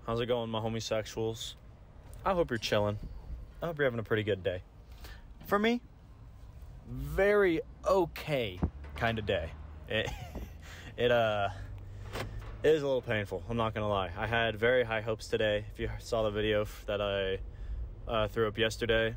How's it going, my homosexuals? I hope you're chilling. I hope you're having a pretty good day. For me, very okay kind of day. It is a little painful, I'm not gonna lie. I had very high hopes today. If you saw the video that I threw up yesterday,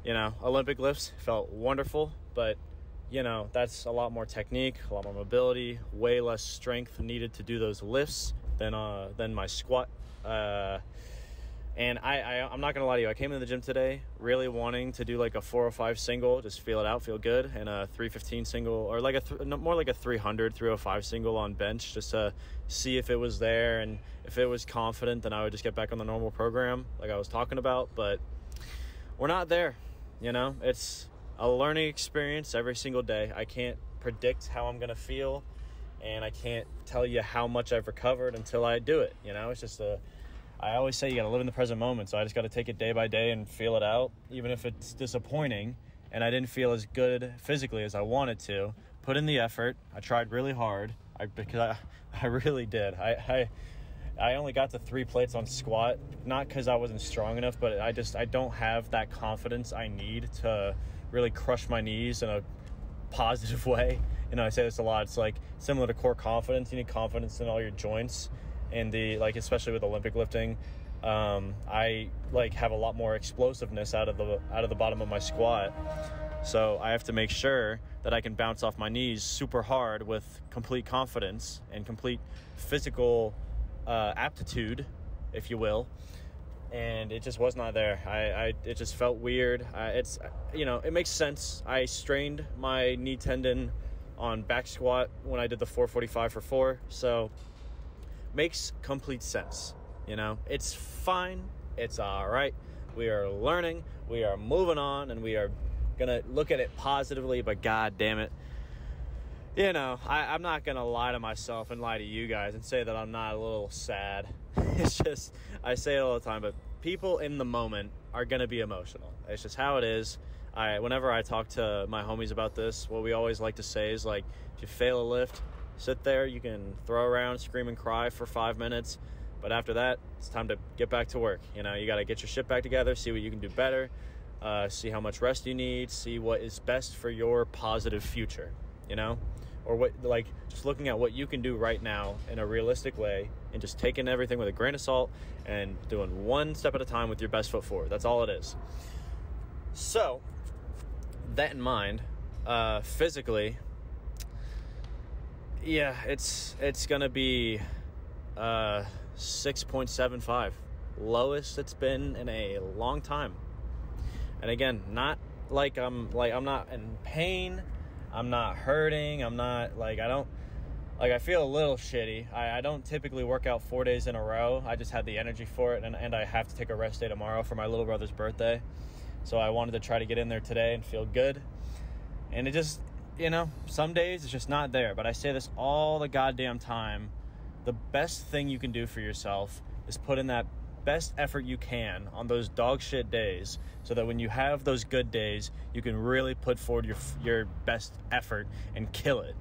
Olympic lifts felt wonderful, but that's a lot more technique, a lot more mobility, way less strength needed to do those lifts than my squat. And I'm not gonna lie to you, I came into the gym today really wanting to do like a 405 single, just feel it out, feel good, and a 315 single, or like more like a 305 single on bench, just to see if it was there, and if it was confident, then I would just get back on the normal program like I was talking about. But we're not there. It's a learning experience every single day. I can't predict how I'm gonna feel, and I can't tell you how much I've recovered until I do it. It's just I always say you got to live in the present moment, so I just got to take it day by day and feel it out, even if it's disappointing and I didn't feel as good physically as I wanted to. Put in the effort. I tried really hard because I really did. I only got to 3 plates on squat, not because I wasn't strong enough, but I don't have that confidence I need to really crush my knees in a positive way. I say this a lot. It's like similar to core confidence. You need confidence in all your joints. And especially with Olympic lifting, I have a lot more explosiveness out of the bottom of my squat. So I have to make sure that I can bounce off my knees super hard with complete confidence and complete physical aptitude, if you will. And it just was not there. It just felt weird. It makes sense. I strained my knee tendon on back squat when I did the 445 for 4. So makes complete sense. It's fine. It's all right. We are learning. We are moving on, and we are going to look at it positively, but God damn it. I'm not going to lie to myself and lie to you guys and say that I'm not a little sad. It's just, I say it all the time, but people in the moment are going to be emotional. It's just how it is. Whenever I talk to my homies about this, what we always like to say is, if you fail a lift, sit there, you can throw around, scream and cry for 5 minutes, but after that, it's time to get back to work. You got to get your shit back together, see what you can do better, see how much rest you need, see what is best for your positive future, or what, just looking at what you can do right now in a realistic way, and just taking everything with a grain of salt and doing one step at a time with your best foot forward. That's all it is. So, that in mind, physically, yeah, it's gonna be 6.75, lowest it's been in a long time. And again, not I'm not in pain, I'm not hurting, I'm not I feel a little shitty. I don't typically work out 4 days in a row. I just had the energy for it, and I have to take a rest day tomorrow for my little brother's birthday. So I wanted to try to get in there today and feel good. And it just, some days it's just not there. But I say this all the goddamn time. The best thing you can do for yourself is put in that best effort you can on those dog shit days, so that when you have those good days, you can really put forward your best effort and kill it.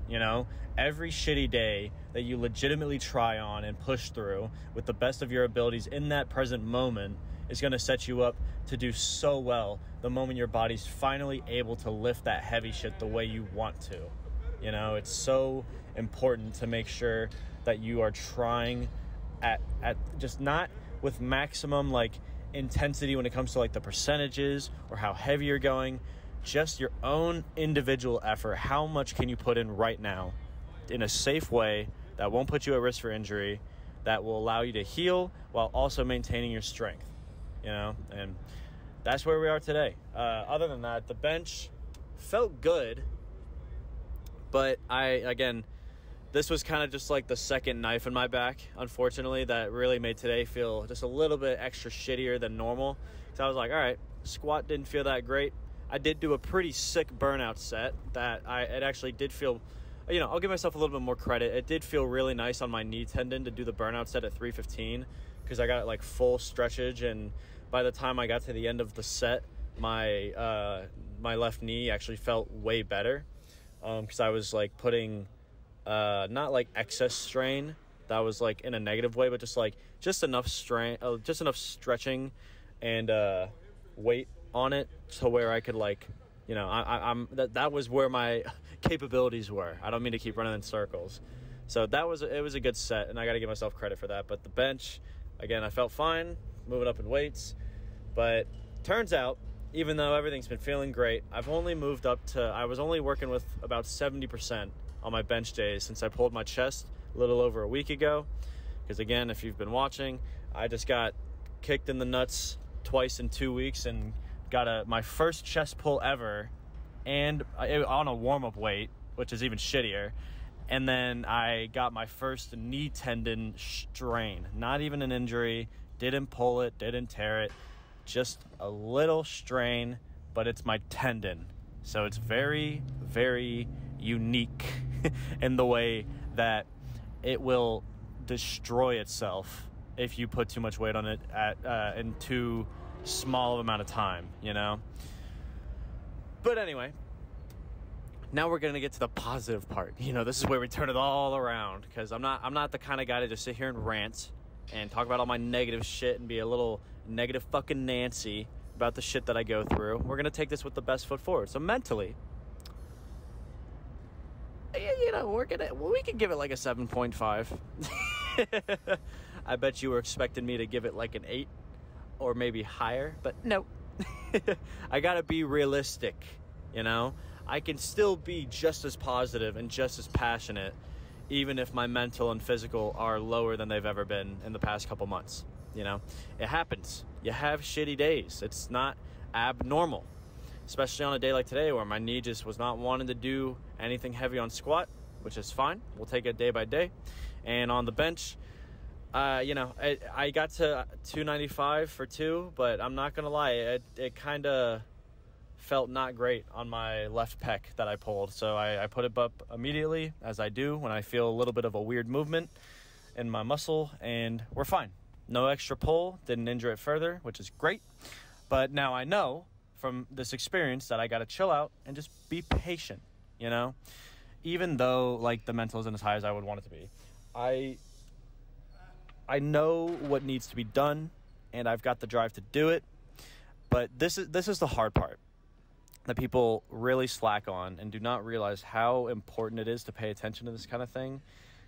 Every shitty day that you legitimately try on and push through with the best of your abilities in that present moment is going to set you up to do so well the moment your body's finally able to lift that heavy shit the way you want to. It's so important to make sure that you are trying at just not with maximum intensity when it comes to the percentages or how heavy you're going, just your own individual effort. How much can you put in right now in a safe way that won't put you at risk for injury, that will allow you to heal while also maintaining your strength, and that's where we are today. Other than that, the bench felt good, but this was kind of just the second knife in my back, unfortunately, that really made today feel just a little bit extra shittier than normal. So I was like, all right, squat didn't feel that great. I did do a pretty sick burnout set that it actually did feel, I'll give myself a little bit more credit. It did feel really nice on my knee tendon to do the burnout set at 315 because I got full stretchage, and by the time I got to the end of the set, my left knee actually felt way better because I was putting not excess strain, that was like in a negative way, but just enough strength, just enough stretching and weight on it to where I could like, you know, that was where my capabilities were. I don't mean to keep running in circles. So it was a good set, and I got to give myself credit for that. But the bench, again, I felt fine moving up in weights. But turns out, even though everything's been feeling great, I was only working with about 70% on my bench days since I pulled my chest a little over a week ago. Because again, if you've been watching, I just got kicked in the nuts twice in 2 weeks and got my first chest pull ever, and on a warm-up weight, which is even shittier. And then I got my first knee tendon strain. Not even an injury. Didn't pull it, didn't tear it. Just a little strain, but it's my tendon. So it's very, very unique in the way that it will destroy itself if you put too much weight on it in too small of amount of time, you know? But anyway, now we're going to get to the positive part. You know, this is where we turn it all around, because I'm not the kind of guy to just sit here and rant and talk about all my negative shit and be a little negative fucking Nancy about the shit that I go through. We're going to take this with the best foot forward. So mentally, you know, we can give it like a 7.5. I bet you were expecting me to give it like an 8 or maybe higher, but no. I got to be realistic, you know? I can still be just as positive and just as passionate, even if my mental and physical are lower than they've ever been in the past couple months. You know, it happens. You have shitty days. It's not abnormal, especially on a day like today where my knee just was not wanting to do anything heavy on squat, which is fine. We'll take it day by day. And on the bench, you know, I got to 295 for 2, but I'm not going to lie. It kind of felt not great on my left pec that I pulled. So I put it up immediately, as I do when I feel a little bit of a weird movement in my muscle, and we're fine. No extra pull, didn't injure it further, which is great. But now I know from this experience that I got to chill out and just be patient, you know? Even though, like, the mental isn't as high as I would want it to be. I know what needs to be done, and I've got the drive to do it. But this is the hard part that people really slack on and do not realize how important it is to pay attention to this kind of thing.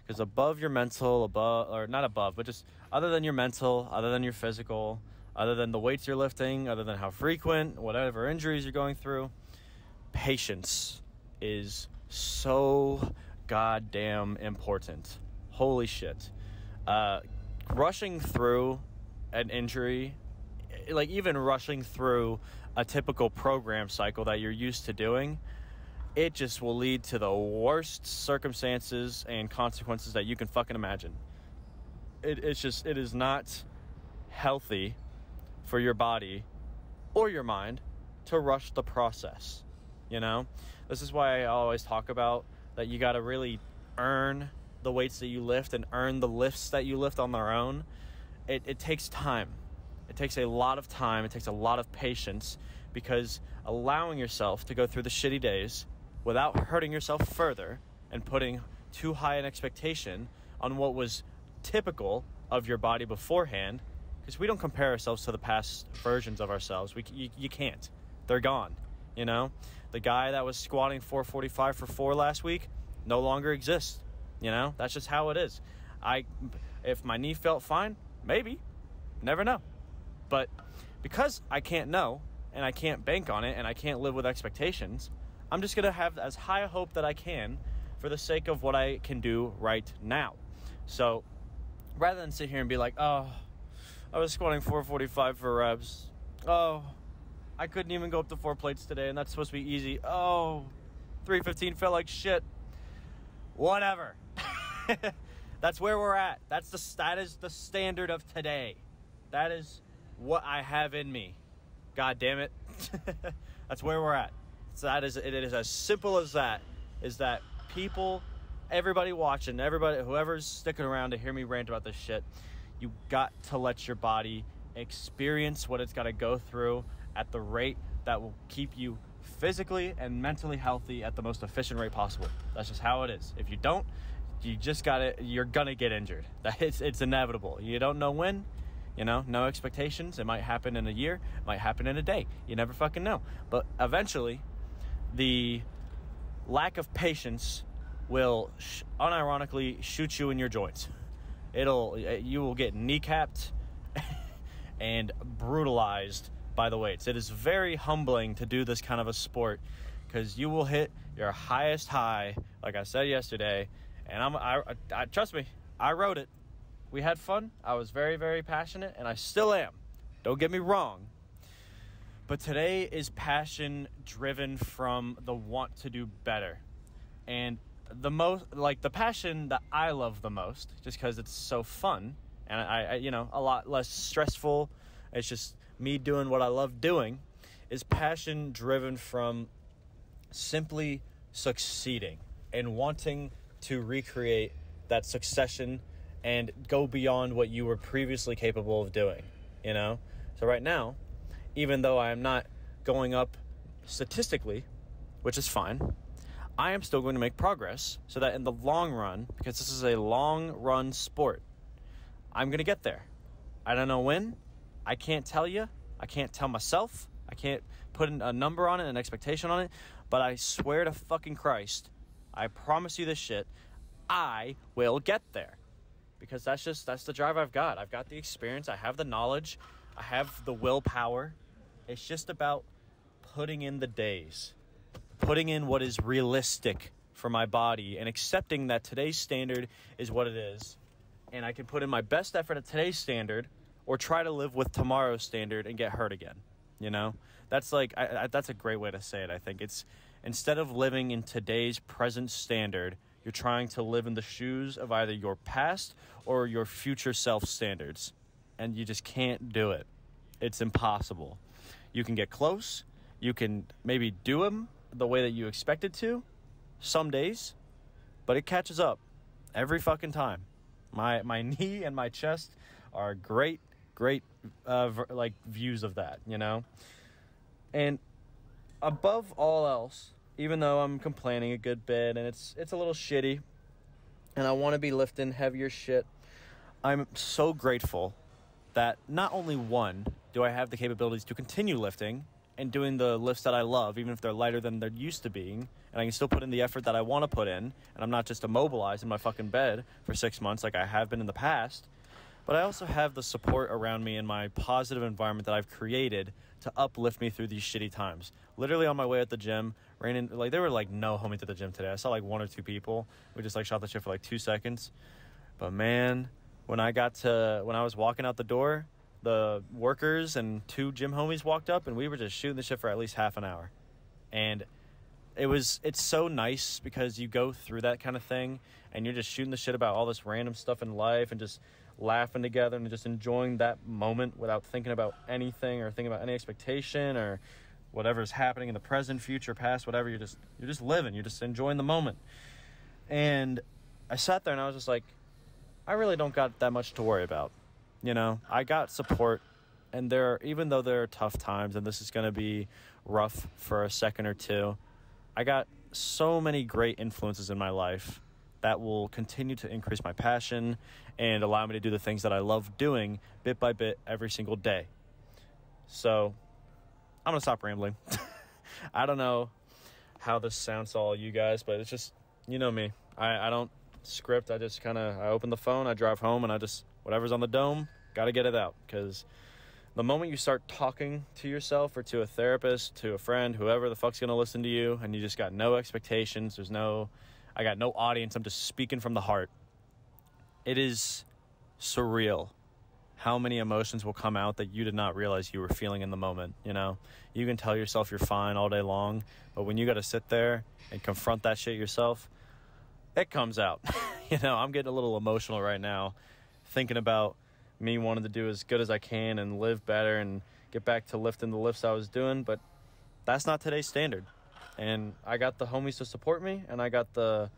Because above your mental, but just other than your mental, other than your physical, other than the weights you're lifting, other than how frequent, whatever injuries you're going through, patience is so goddamn important. Holy shit. Rushing through an injury, like even rushing through a typical program cycle that you're used to doing, it just will lead to the worst circumstances and consequences that you can fucking imagine. It is not healthy for your body or your mind to rush the process, you know? This is why I always talk about that you got to really earn the weights that you lift and earn the lifts that you lift on their own. It takes time. It takes a lot of time. It takes a lot of patience, because allowing yourself to go through the shitty days without hurting yourself further and putting too high an expectation on what was typical of your body beforehand, because we don't compare ourselves to the past versions of ourselves. You can't. They're gone, you know? The guy that was squatting 445 for 4 last week no longer exists, you know? That's just how it is. If my knee felt fine, maybe. Never know. But because I can't know, and I can't bank on it, and I can't live with expectations, I'm just going to have as high a hope that I can for the sake of what I can do right now. So rather than sit here and be like, oh, I was squatting 445 for reps. Oh, I couldn't even go up to 4 plates today, and that's supposed to be easy. Oh, 315 felt like shit. Whatever. That's where we're at. That is the standard of today. That is what I have in me. God damn it. That's where we're at. So it is as simple as that, is that people, everybody watching, whoever's sticking around to hear me rant about this shit, you got to let your body experience what it's got to go through at the rate that will keep you physically and mentally healthy at the most efficient rate possible. That's just how it is. If you don't, you're gonna get injured. It's inevitable. You don't know when, no expectations. It might happen in a year, it might happen in a day. You never fucking know. But eventually, the lack of patience will unironically shoot you in your joints. You will get kneecapped and brutalized by the weights. It is very humbling to do this kind of a sport because you will hit your highest high, like I said yesterday. And I trust me, I wrote it. We had fun. I was very, very passionate, and I still am. Don't get me wrong. But today is passion driven from the want to do better. And the passion that I love the most, just because it's so fun and I a lot less stressful. It's just me doing what I love doing, is passion driven from simply succeeding and wanting to recreate that succession and go beyond what you were previously capable of doing, So right now, even though I am not going up statistically, which is fine, I am still going to make progress so that in the long run, because this is a long run sport, I'm going to get there. I don't know when. I can't tell you. I can't tell myself. I can't put a number on it, an expectation on it, but I swear to fucking Christ, I promise you this shit, I will get there. Because that's the drive I've got. I've got the experience. I have the knowledge. I have the willpower. It's just about putting in the days, putting in what is realistic for my body, and accepting that today's standard is what it is. And I can put in my best effort at today's standard or try to live with tomorrow's standard and get hurt again. That's that's a great way to say it. I think it's, instead of living in today's present standard, you're trying to live in the shoes of either your past or your future self standards. And you just can't do it. It's impossible. You can get close. You can maybe do them the way that you expected to some days, but it catches up every fucking time. My knee and my chest are great views of that, And above all else, even though I'm complaining a good bit and it's a little shitty and I want to be lifting heavier shit, I'm so grateful that not only, one, do I have the capabilities to continue lifting and doing the lifts that I love, even if they're lighter than they're used to being, and I can still put in the effort that I want to put in, and I'm not just immobilized in my fucking bed for 6 months like I have been in the past, but I also have the support around me and my positive environment that I've created to uplift me through these shitty times. Literally on my way at the gym, there were no homies at the gym today. I saw 1 or 2 people. We just shot the shit for 2 seconds. But man, when I was walking out the door, the workers and 2 gym homies walked up and we were just shooting the shit for at least half an hour. And it's so nice because you go through that kind of thing and you're just shooting the shit about all this random stuff in life and just laughing together and just enjoying that moment without thinking about anything or thinking about any expectation or whatever's happening in the present, future, past, whatever. You're just living. You're just enjoying the moment. And I sat there and I was just like, I really don't got that much to worry about. I got support, and even though there are tough times and this is going to be rough for a second or two, I got so many great influences in my life that will continue to increase my passion and allow me to do the things that I love doing bit by bit every single day. So I'm going to stop rambling. I don't know how this sounds to all you guys, but it's just, me. I don't script. I just I open the phone, I drive home, and I just, whatever's on the dome, got to get it out. Because the moment you start talking to yourself or to a therapist, to a friend, whoever the fuck's going to listen to you, and you just got no expectations, I got no audience, I'm just speaking from the heart. It is surreal how many emotions will come out that you did not realize you were feeling in the moment, You can tell yourself you're fine all day long, but when you got to sit there and confront that shit yourself, it comes out. I'm getting a little emotional right now thinking about me wanting to do as good as I can and live better and get back to lifting the lifts I was doing, but that's not today's standard. And I got the homies to support me, and I got the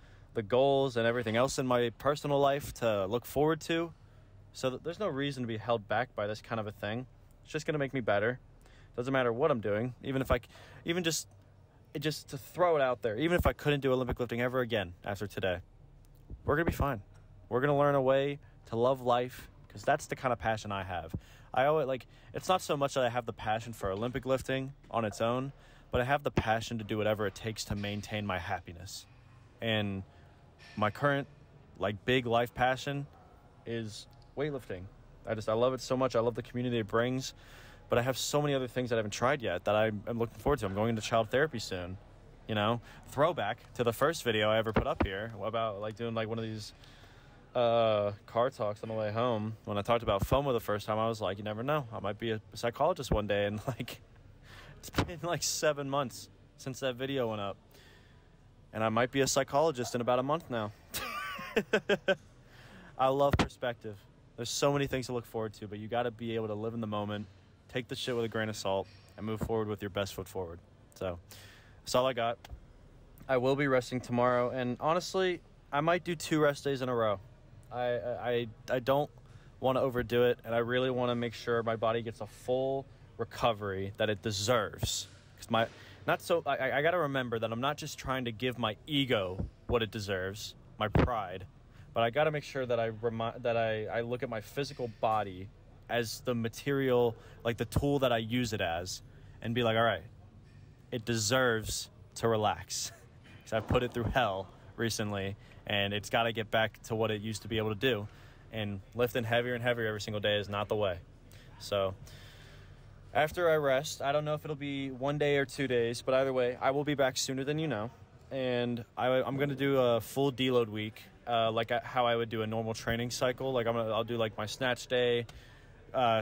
goals and everything else in my personal life to look forward to. So there's no reason to be held back by this kind of a thing. It's just going to make me better. Doesn't matter what I'm doing. Just to throw it out there, even if I couldn't do Olympic lifting ever again after today, we're going to be fine. We're going to learn a way to love life, because that's the kind of passion I have. I always, like, it's not so much that I have the passion for Olympic lifting on its own, but I have the passion to do whatever it takes to maintain my happiness. And my current, like, big life passion is weightlifting. I love it so much. I love the community it brings, but I have so many other things that I haven't tried yet that I'm looking forward to. I'm going into child therapy soon, you know. Throwback to the first video I ever put up here about, like, doing, like, one of these car talks on the way home. When I talked about FOMO the first time, I was like, you never know, I might be a psychologist one day. And, like, it's been like 7 months since that video went up, and I might be a psychologist in about a month now. I love perspective. There's so many things to look forward to, but you got to be able to live in the moment, take the shit with a grain of salt, and move forward with your best foot forward. So that's all I got. I will be resting tomorrow, and honestly, I might do 2 rest days in a row. I don't want to overdo it, and I really want to make sure my body gets a full recovery that it deserves. Because I got to remember that I'm not just trying to give my ego what it deserves, my pride, but I got to make sure that I look at my physical body as the material, like the tool that I use it as, and be like, all right, it deserves to relax. Because I've put it through hell recently, and it's got to get back to what it used to be able to do. And lifting heavier and heavier every single day is not the way. So after I rest, I don't know if it'll be 1 day or 2 days, but either way, I will be back sooner than you know. And I'm going to do a full deload week, like how I would do a normal training cycle. Like I'll do like my snatch day,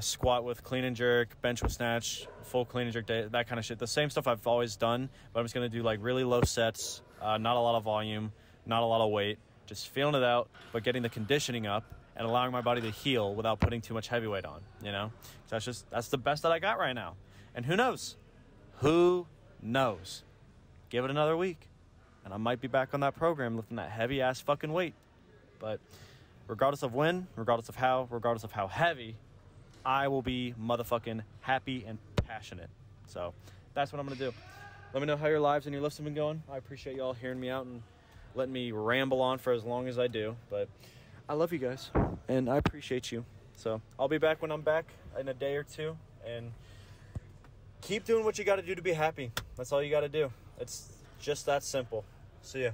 squat with clean and jerk, bench with snatch, full clean and jerk day, that kind of shit. The same stuff I've always done, but I'm just going to do like really low sets, not a lot of volume, not a lot of weight, just feeling it out, but getting the conditioning up and allowing my body to heal without putting too much heavyweight on, you know? So that's the best that I got right now. And who knows? Who knows? Give it another week, and I might be back on that program lifting that heavy-ass fucking weight. But regardless of when, regardless of how heavy, I will be motherfucking happy and passionate. So that's what I'm going to do. Let me know how your lives and your lifts have been going. I appreciate y'all hearing me out and letting me ramble on for as long as I do. But I love you guys, and I appreciate you. So I'll be back when I'm back in a day or two. And keep doing what you got to do to be happy. That's all you got to do. It's just that simple. See ya.